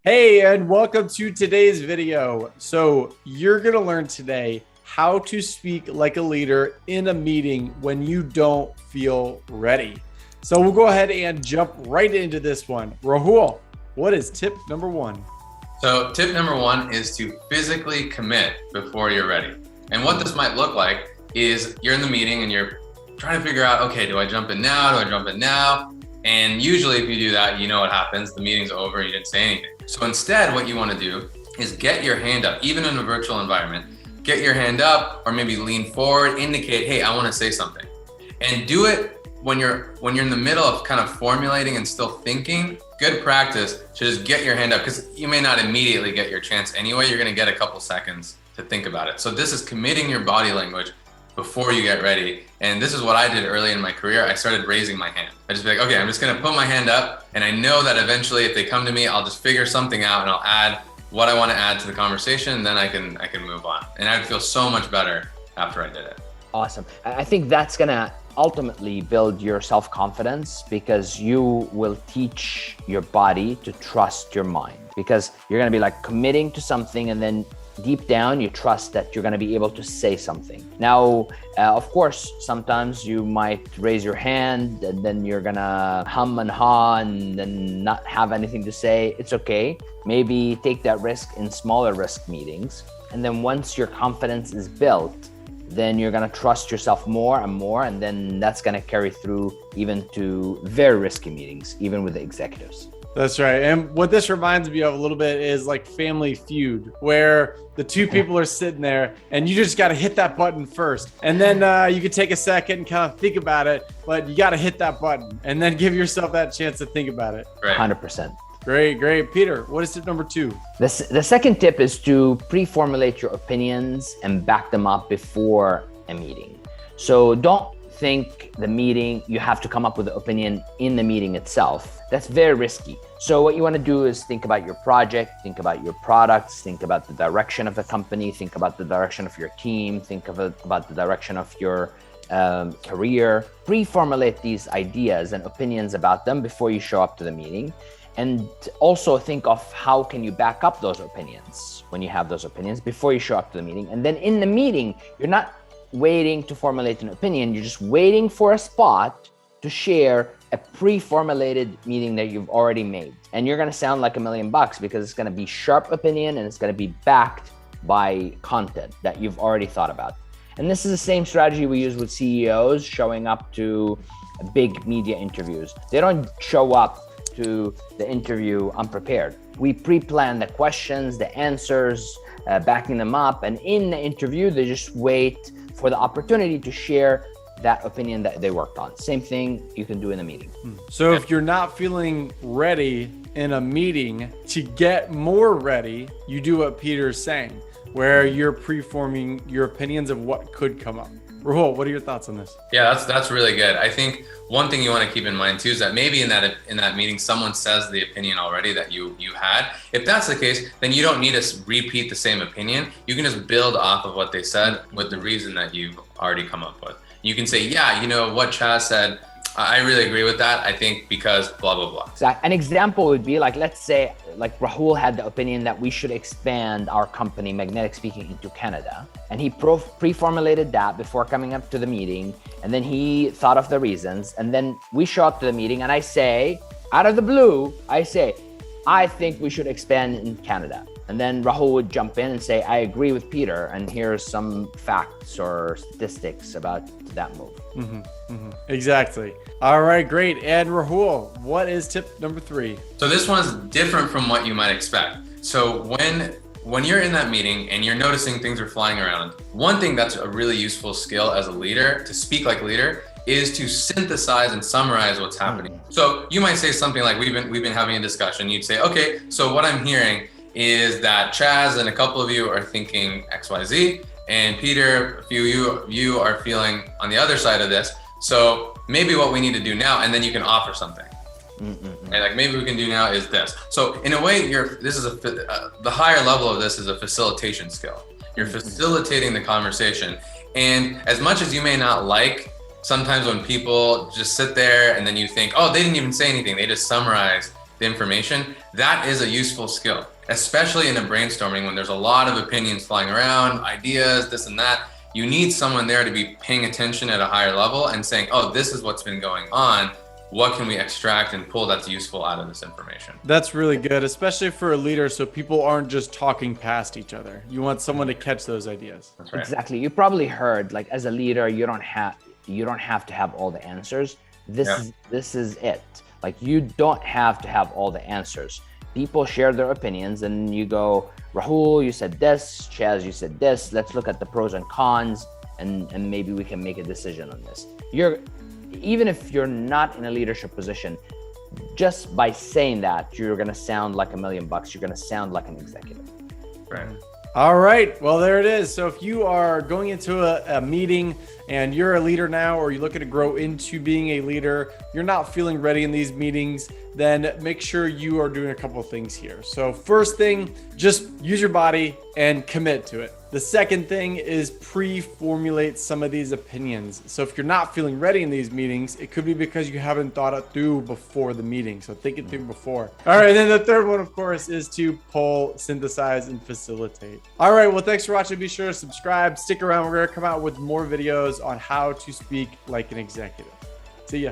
Hey, and welcome to today's video. So you're going to learn today how to speak like a leader in a meeting when you don't feel ready. So we'll go ahead and jump right into this one. Rahul, what is tip number one? So tip number one is to physically commit before you're ready. And what this might look like is you're in the meeting and you're trying to figure out, okay, do I jump in now? Do I jump in now? And usually if you do that, you know what happens. The meeting's over, you didn't say anything. So instead, what you want to do is get your hand up, even in a virtual environment, get your hand up or maybe lean forward, indicate, hey, I want to say something. And do it when you're in the middle of kind of formulating and still thinking. Good practice to just get your hand up, because you may not immediately get your chance anyway. You're going to get a couple seconds to think about it. So this is committing your body language before you get ready. And this is what I did early in my career. I started raising my hand. I just be like, okay, I'm just gonna put my hand up, and I know that eventually if they come to me, I'll just figure something out and I'll add what I want to add to the conversation, and then I can move on. And I'd feel so much better after I did it. Awesome. I think that's gonna ultimately build your self-confidence, because you will teach your body to trust your mind, because you're gonna be like committing to something, and then deep down, you trust that you're going to be able to say something. Now, of course, sometimes you might raise your hand and then you're going to hum and haw and then not have anything to say. It's okay. Maybe take that risk in smaller risk meetings. And then once your confidence is built, then you're going to trust yourself more and more. And then that's going to carry through even to very risky meetings, even with the executives. That's right. And what this reminds me of a little bit is like Family Feud, where the two people are sitting there and you just got to hit that button first. And then you can take a second and kind of think about it, but you got to hit that button and then give yourself that chance to think about it. Right. 100%. Great. Peter, what is tip number two? The second tip is to pre-formulate your opinions and back them up before a meeting. So don't think the meeting, you have to come up with an opinion in the meeting itself. That's very risky. So what you want to do is think about your project, think about your products, think about the direction of the company, think about the direction of your team, think about the direction of your career. Pre-formulate these ideas and opinions about them before you show up to the meeting. And also think of how can you back up those opinions when you have those opinions before you show up to the meeting. And then in the meeting, you're not waiting to formulate an opinion, you're just waiting for a spot to share a pre-formulated meeting that you've already made. And you're gonna sound like $1 million because it's gonna be sharp opinion and it's gonna be backed by content that you've already thought about. And this is the same strategy we use with CEOs showing up to big media interviews. They don't show up to the interview unprepared. We pre-plan the questions, the answers, backing them up. And in the interview, they just wait for the opportunity to share that opinion that they worked on. Same thing you can do in a meeting. So if you're not feeling ready in a meeting, to get more ready, you do what Peter's saying, where you're pre-forming your opinions of what could come up. Rahul, what are your thoughts on this? Yeah, that's really good. I think one thing you want to keep in mind too is that maybe in that meeting, someone says the opinion already that you had. If that's the case, then you don't need to repeat the same opinion. You can just build off of what they said with the reason that you've already come up with. You can say, yeah, you know what Chaz said, I really agree with that. I think because blah, blah, blah. So an example would be like, let's say like Rahul had the opinion that we should expand our company, Magnetic Speaking, into Canada. And he pre-formulated that before coming up to the meeting. And then he thought of the reasons. And then we show up to the meeting and I say, out of the blue, I say, I think we should expand in Canada. And then Rahul would jump in and say, I agree with Peter, and here's some facts or statistics about that move. Exactly. All right, great. And Rahul, what is tip number three? So this one's different from what you might expect. So when you're in that meeting and you're noticing things are flying around, one thing that's a really useful skill as a leader, to speak like a leader, is to synthesize and summarize what's happening. So you might say something like, we've been having a discussion. You'd say, okay, so what I'm hearing is that Chaz and a couple of you are thinking XYZ, and Peter, a few of you are feeling on the other side of this. So maybe what we need to do now, and then you can offer something. And like maybe we can do now is this. So in a way, the higher level of this is a facilitation skill. You're facilitating the conversation, And as much as you may not like, sometimes when people just sit there and then you think, oh, they didn't even say anything, they just summarize the information, that is a useful skill, especially in a brainstorming when there's a lot of opinions flying around, ideas, this and that. You need someone there to be paying attention at a higher level and saying, oh, this is what's been going on. What can we extract and pull that's useful out of this information? That's really good, especially for a leader, so people aren't just talking past each other. You want someone to catch those ideas. That's right. Exactly. You probably heard, like, as a leader, you don't have to have all the answers. This is it. Like, you don't have to have all the answers. People share their opinions and you go, Rahul, you said this, Chaz, you said this. Let's look at the pros and cons and maybe we can make a decision on this. Even if you're not in a leadership position, just by saying that, you're going to sound like $1 million. You're going to sound like an executive. Right. All right. Well, there it is. So if you are going into a meeting and you're a leader now, or you're looking to grow into being a leader, you're not feeling ready in these meetings, then make sure you are doing a couple of things here. So first thing, just use your body and commit to it. The second thing is pre-formulate some of these opinions. So if you're not feeling ready in these meetings, it could be because you haven't thought it through before the meeting. So think it through before. All right. And then the third one, of course, is to pull, synthesize, and facilitate. All right. Well, thanks for watching. Be sure to subscribe. Stick around. We're going to come out with more videos on how to speak like an executive. See ya.